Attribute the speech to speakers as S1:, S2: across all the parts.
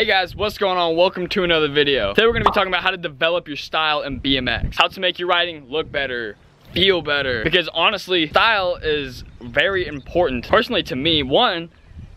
S1: Hey guys, what's going on? Welcome to another video. Today we're going to be talking about how to develop your style in BMX. How to make your riding look better, feel better. Because honestly, style is very important. Personally to me, one,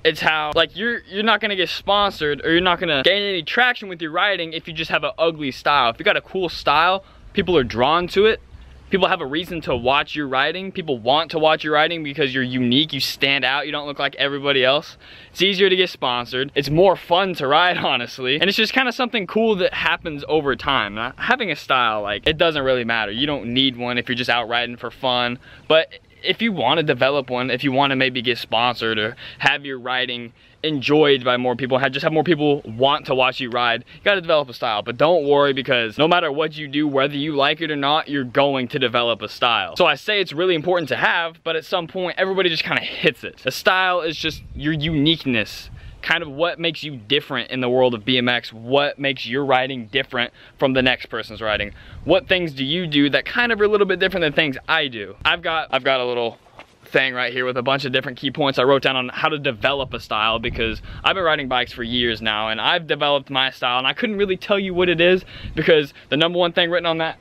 S1: it's how, like, you're not gonna get sponsored or you're not gonna gain any traction with your riding if you just have an ugly style. If you got a cool style, people are drawn to it. People have a reason to watch your riding. People want to watch your riding because you're unique, you stand out, you don't look like everybody else. It's easier to get sponsored. It's more fun to ride, honestly. And it's just kind of something cool that happens over time. Now, having a style, like, it doesn't really matter. You don't need one if you're just out riding for fun. But if you want to develop one, if you want to maybe get sponsored or have your riding enjoyed by more people, just have more people want to watch you ride, you got to develop a style. But don't worry, because no matter what you do, whether you like it or not, you're going to develop a style. So I say it's really important to have, but at some point everybody just kind of hits it. A style is just your uniqueness, kind of what makes you different in the world of BMX, what makes your riding different from the next person's riding. What things do you do that kind of are a little bit different than things I do? I've got a little thing right here with a bunch of different key points I wrote down on how to develop a style, because I've been riding bikes for years now and I've developed my style, and I couldn't really tell you what it is, because the number one thing written on that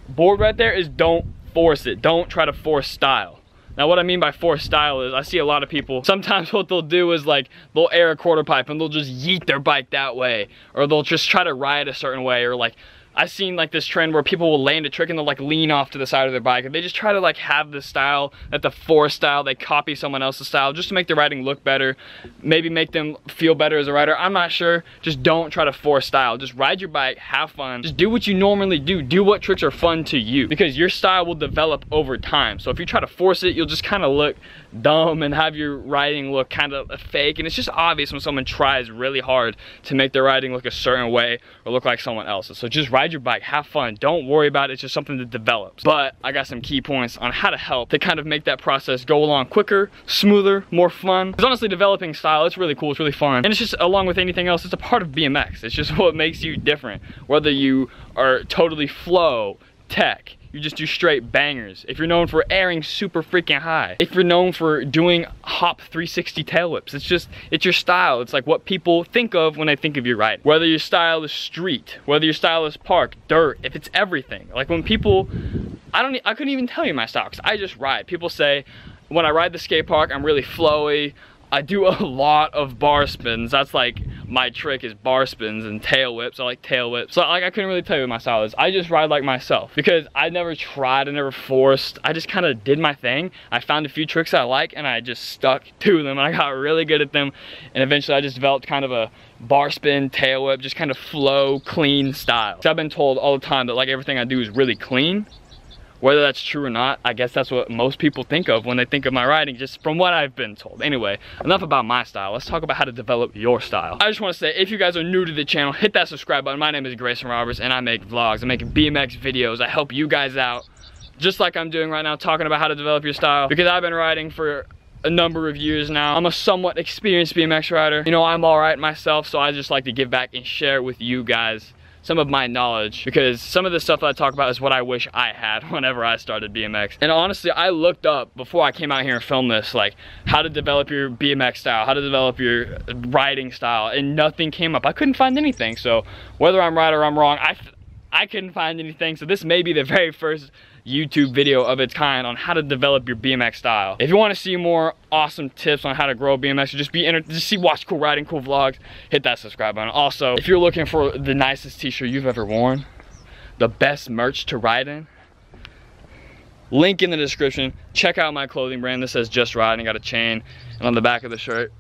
S1: board right there is don't force it. Don't try to force style. Now what I mean by forced style is, I see a lot of people, sometimes what they'll do is, like, they'll air a quarter pipe and they'll just yeet their bike that way, or they'll just try to ride a certain way, or like, I've seen like this trend where people will land a trick and they'll like lean off to the side of their bike, and they just try to like have the style, that the forced style, they copy someone else's style just to make their riding look better, maybe make them feel better as a rider. I'm not sure. Just don't try to force style. Just ride your bike, have fun, just do what you normally do. Do what tricks are fun to you, because your style will develop over time. So if you try to force it, you'll just kind of look dumb and have your riding look kind of fake, and it's just obvious when someone tries really hard to make their riding look a certain way or look like someone else's. So just ride your bike, have fun, don't worry about it. It's just something that develops. But I got some key points on how to help to kind of make that process go along quicker, smoother, more fun. Because honestly, developing style, it's really cool, it's really fun, and it's just, along with anything else, it's a part of BMX. It's just what makes you different. Whether you are totally flow, tech, you just do straight bangers. If you're known for airing super freaking high. If you're known for doing hop 360 tail whips. It's your style. It's like what people think of when they think of your riding. Whether your style is street, whether your style is park, dirt, if it's everything. Like when people, I couldn't even tell you my style, because I just ride. People say, when I ride the skate park, I'm really flowy. I do a lot of bar spins. That's like my trick, is bar spins and tail whips. I like tail whips. So like, I couldn't really tell you what my style is. I just ride like myself, because I never tried, I never forced. I just kind of did my thing. I found a few tricks I like and I just stuck to them, and I got really good at them. And eventually I just developed kind of a bar spin, tail whip, just kind of flow, clean style. So I've been told all the time that like everything I do is really clean. Whether that's true or not, I guess that's what most people think of when they think of my riding, just from what I've been told. Anyway, enough about my style. Let's talk about how to develop your style. I just want to say, if you guys are new to the channel, hit that subscribe button. My name is Greyson and I make vlogs. I make BMX videos. I help you guys out, just like I'm doing right now, talking about how to develop your style, because I've been riding for a number of years now. I'm a somewhat experienced BMX rider. You know, I'm all right myself, so I just like to give back and share with you guys some of my knowledge, because some of the stuff that I talk about is what I wish I had whenever I started BMX. And honestly, I looked up before I came out here and filmed this, like how to develop your BMX style, how to develop your riding style, and nothing came up. I couldn't find anything. So whether I'm right or I'm wrong, I couldn't find anything. So this may be the very first YouTube video of its kind on how to develop your BMX style. If you want to see more awesome tips on how to grow BMX, or just watch cool riding, cool vlogs, hit that subscribe button. Also, if you're looking for the nicest t-shirt you've ever worn, the best merch to ride in, link in the description. Check out my clothing brand. This says Just Riding. Got a chain, and on the back of the shirt,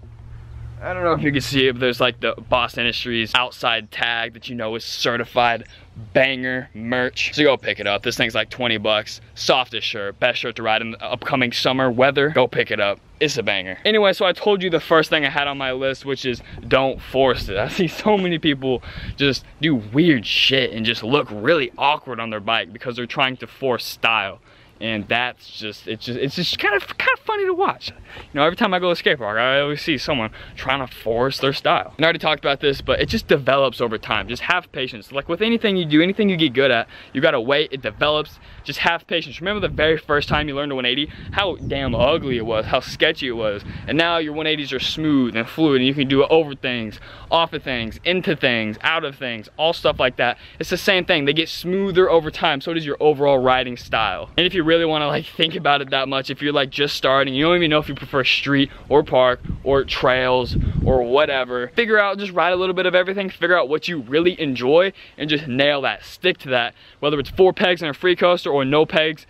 S1: I don't know if you can see it, but there's like the Boss Industries outside tag that you know is certified banger merch. So go pick it up. This thing's like 20 bucks. Softest shirt, best shirt to ride in the upcoming summer weather. Go pick it up. It's a banger. Anyway, so I told you the first thing I had on my list, which is don't force it. I see so many people just do weird shit and just look really awkward on their bike because they're trying to force style. And that's just, it's just kind of funny to watch. You know, every time I go to a skate park, I always see someone trying to force their style. And I already talked about this, but it just develops over time. Just have patience. Like with anything you do, anything you get good at, you gotta wait, it develops. Just have patience. Remember the very first time you learned a 180? How damn ugly it was, how sketchy it was. And now your 180s are smooth and fluid, and you can do it over things, off of things, into things, out of things, all stuff like that. It's the same thing. They get smoother over time. So does your overall riding style. And if you really want to like think about it that much, if you're like just starting, you don't even know if you prefer street or park or trails or whatever, figure out, just ride a little bit of everything, figure out what you really enjoy and just nail that, stick to that. Whether it's 4 pegs and a free coaster or no pegs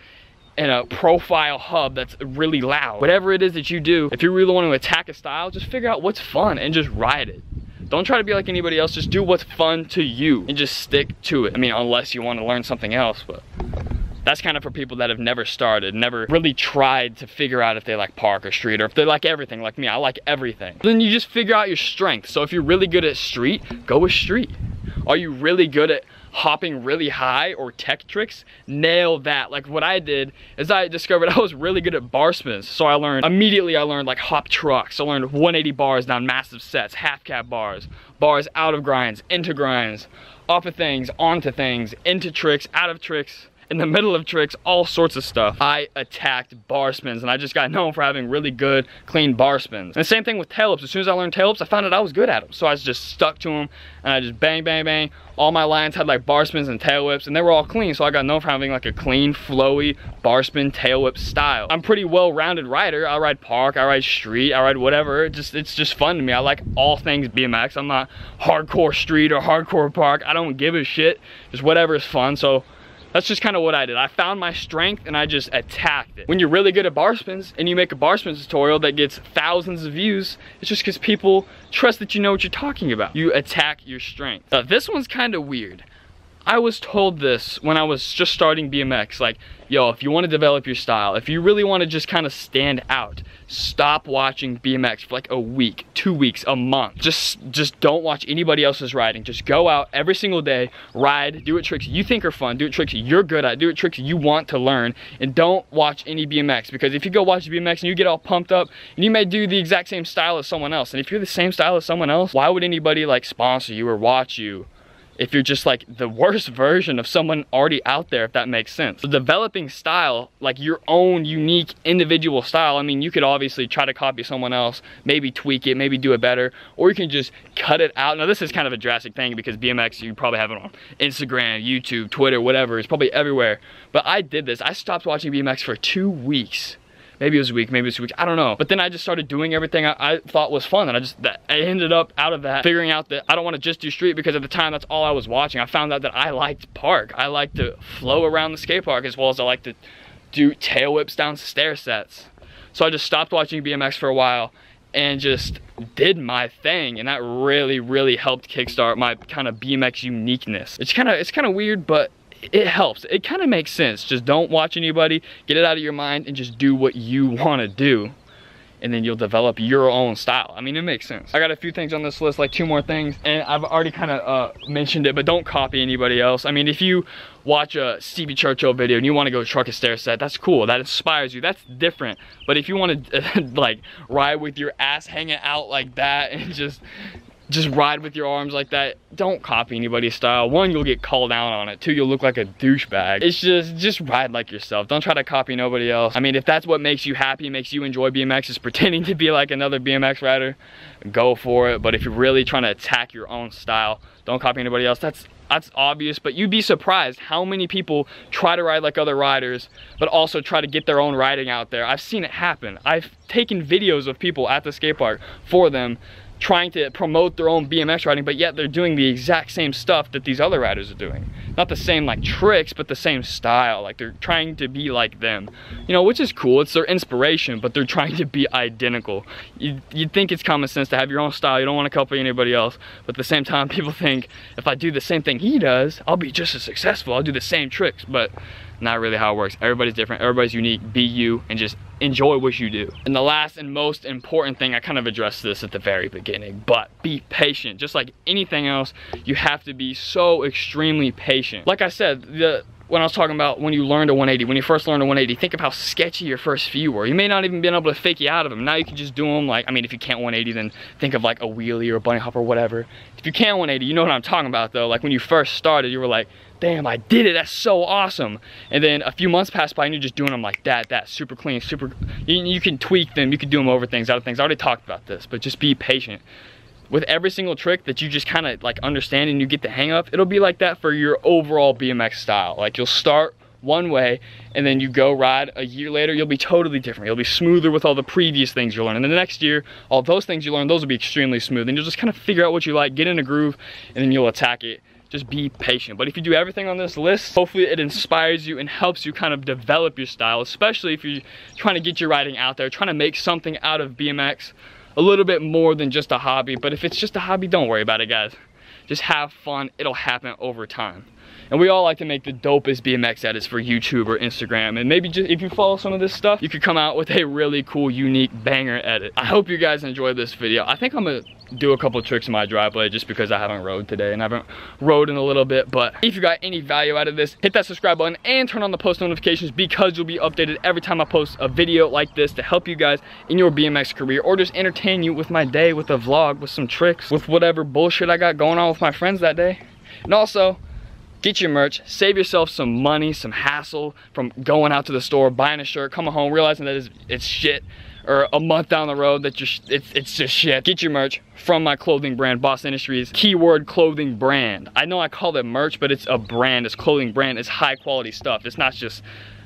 S1: and a profile hub that's really loud. Whatever it is that you do, if you really want to attack a style, just figure out what's fun and just ride it. Don't try to be like anybody else, just do what's fun to you and just stick to it. I mean, unless you want to learn something else, but that's kind of for people that have never started, never really tried to figure out if they like park or street, or if they like everything like me. I like everything. Then you just figure out your strength. So if you're really good at street, go with street. Are you really good at hopping really high or tech tricks? Nail that. Like what I did is I discovered I was really good at bar spins. So I learned like hop trucks. I learned 180 bars down massive sets, half cab bars, bars out of grinds, into grinds, off of things, onto things, into tricks, out of tricks, in the middle of tricks, all sorts of stuff. I attacked bar spins, and I just got known for having really good, clean bar spins. And the same thing with tail whips. As soon as I learned tail whips, I found out I was good at them. So I just stuck to them, and I just bang, bang, bang. All my lines had like bar spins and tail whips, and they were all clean. So I got known for having like a clean, flowy bar spin, tail whip style. I'm a pretty well-rounded rider. I ride park, I ride street, I ride whatever. It's just fun to me. I like all things BMX. I'm not hardcore street or hardcore park. I don't give a shit. Just whatever is fun. So that's just kind of what I did. I found my strength and I just attacked it. When you're really good at bar spins and you make a bar spin tutorial that gets thousands of views, it's just because people trust that you know what you're talking about. You attack your strength. Now, this one's kind of weird. I was told this when I was just starting BMX, like, yo, if you want to develop your style, if you really want to just kind of stand out, stop watching BMX for like a week, 2 weeks, a month. Just don't watch anybody else's riding. Just go out every single day, ride, do what tricks you think are fun, do what tricks you're good at, do what tricks you want to learn, and don't watch any BMX. Because if you go watch BMX and you get all pumped up, and you may do the exact same style as someone else, and if you're the same style as someone else, why would anybody like sponsor you or watch you if you're just like the worst version of someone already out there, if that makes sense? So developing style, like your own unique individual style, I mean, you could obviously try to copy someone else, maybe tweak it, maybe do it better, or you can just cut it out. Now this is kind of a drastic thing because BMX, you probably have it on Instagram, YouTube, Twitter, whatever. It's probably everywhere. But I did this. I stopped watching BMX for 2 weeks. Maybe it was a week, maybe it was 2 weeks, I don't know. But then I just started doing everything I thought was fun, and I ended up out of that figuring out that I don't want to just do street, because at the time that's all I was watching. I found out that I liked park. I like to flow around the skate park as well as I like to do tail whips down stair sets. So I just stopped watching BMX for a while and just did my thing, and that really, really helped kickstart my kind of BMX uniqueness. It's kind of weird, but it helps. It kind of makes sense. Just don't watch anybody, get it out of your mind, and just do what you want to do, and then you'll develop your own style. I mean, it makes sense. I got a few things on this list, like 2 more things, and I've already kind of mentioned it, but don't copy anybody else. I mean, if you watch a Stevie Churchill video and you want to go truck a stair set, that's cool. That inspires you. That's different. But if you want to like ride with your ass hanging out like that and just ride with your arms like that, don't copy anybody's style. 1, you'll get called out on it. 2, you'll look like a douchebag. It's just ride like yourself. Don't try to copy nobody else. I mean, if that's what makes you happy, makes you enjoy BMX, is pretending to be like another BMX rider, go for it. But if you're really trying to attack your own style, don't copy anybody else. That's obvious, but you'd be surprised how many people try to ride like other riders, but also try to get their own riding out there. I've seen it happen. I've taken videos of people at the skate park for them, trying to promote their own BMX riding, but yet they're doing the exact same stuff that these other riders are doing. Not the same like tricks, but the same style. Like they're trying to be like them, you know, which is cool. It's their inspiration, but they're trying to be identical. You'd think it's common sense to have your own style. You don't want to copy anybody else, but at the same time, people think if I do the same thing he does, I'll be just as successful. I'll do the same tricks, but not really how it works. Everybody's different, everybody's unique. Be you and just enjoy what you do. And the last and most important thing, I kind of addressed this at the very beginning, but be patient. Just like anything else, you have to be so extremely patient. Like I said, when I was talking about when you learned a 180, when you first learned a 180, think of how sketchy your first few were. You may not even been able to fake you out of them. Now you can just do them like, I mean, if you can't 180, then think of like a wheelie or a bunny hop or whatever. If you can 180, you know what I'm talking about though. Like when you first started, you were like, damn, I did it, that's so awesome. And then a few months passed by and you're just doing them like that, super clean, super, you can tweak them, you can do them over things, out of things. I already talked about this, but just be patient. With every single trick that you just kind of like understand and you get the hang of, it'll be like that for your overall BMX style. Like you'll start one way and then you go ride a year later, you'll be totally different. You'll be smoother with all the previous things you learn. And then the next year, all those things you learn, those will be extremely smooth. And you'll just kind of figure out what you like, get in a groove, and then you'll attack it. Just be patient. But if you do everything on this list, hopefully it inspires you and helps you kind of develop your style, especially if you're trying to get your riding out there, trying to make something out of BMX. A little bit more than just a hobby, but if it's just a hobby, don't worry about it, guys. Just have fun, it'll happen over time. And we all like to make the dopest BMX edits for YouTube or Instagram, and maybe just if you follow some of this stuff, you could come out with a really cool, unique banger edit. I hope you guys enjoyed this video. I think I'm gonna do a couple of tricks in my driveway just because I haven't rode today and I haven't rode in a little bit. But if you got any value out of this, hit that subscribe button and turn on the post notifications, because you'll be updated every time I post a video like this to help you guys in your BMX career, or just entertain you with my day, with a vlog, with some tricks, with whatever bullshit I got going on with my friends that day. And also, get your merch, save yourself some money, some hassle from going out to the store, buying a shirt, coming home, realizing that it's shit, or a month down the road that it's just shit. Get your merch from my clothing brand, Boss Industries, keyword clothing brand. I know I call it merch, but it's a brand, it's clothing brand, it's high quality stuff. It's not just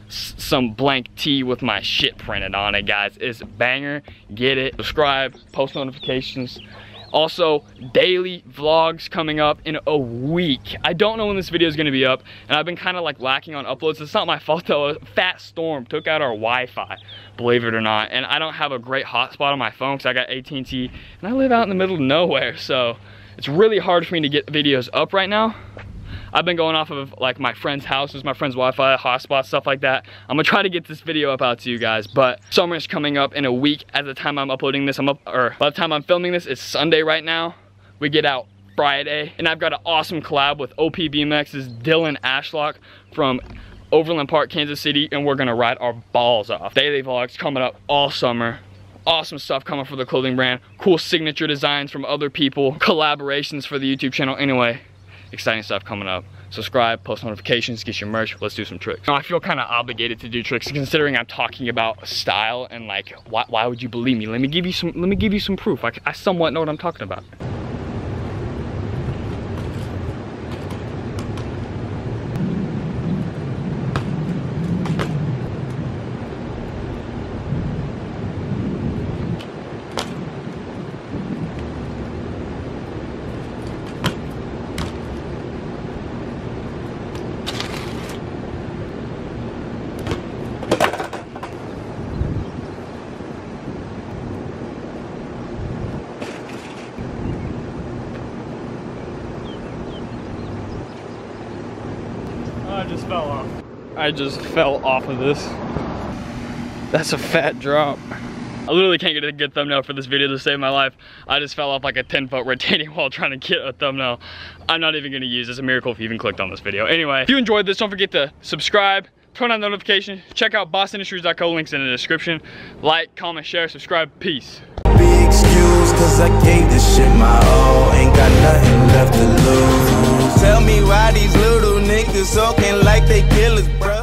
S1: some blank tee with my shit printed on it, guys. It's a banger, get it, subscribe, post notifications. Also, daily vlogs coming up in a week. I don't know when this video is going to be up, and I've been kind of like lacking on uploads. It's not my fault though. A fat storm took out our Wi-Fi, believe it or not, and I don't have a great hotspot on my phone because I got AT&T, and I live out in the middle of nowhere, so it's really hard for me to get videos up right now. I've been going off of like my friend's houses, my friend's Wi-Fi, hotspot, stuff like that. I'm gonna try to get this video up out to you guys, but summer is coming up in a week. At the time I'm uploading this, by the time I'm filming this, it's Sunday right now. We get out Friday, and I've got an awesome collab with OP BMX's Dylan Ashlock from Overland Park, Kansas City, and we're gonna ride our balls off. Daily vlogs coming up all summer. Awesome stuff coming for the clothing brand. Cool signature designs from other people. Collaborations for the YouTube channel. Anyway, exciting stuff coming up. Subscribe, post notifications, get your merch. Let's do some tricks. Now, I feel kind of obligated to do tricks considering I'm talking about style and like, why would you believe me? Let me give you some proof. I somewhat know what I'm talking about. I just fell off of this. That's a fat drop. I literally can't get a good thumbnail for this video to save my life. I just fell off like a 10-foot retaining wall trying to get a thumbnail. I'm not even gonna use. It's a miracle if you even clicked on this video. Anyway, if you enjoyed this, don't forget to subscribe, turn on notifications, check out bossindustries.co, links in the description. Like, comment, share, subscribe, peace.
S2: Be excused, cause I gave this shit my all. Ain't got nothing left to lose. Tell me why these little niggas talking like they killers, bro.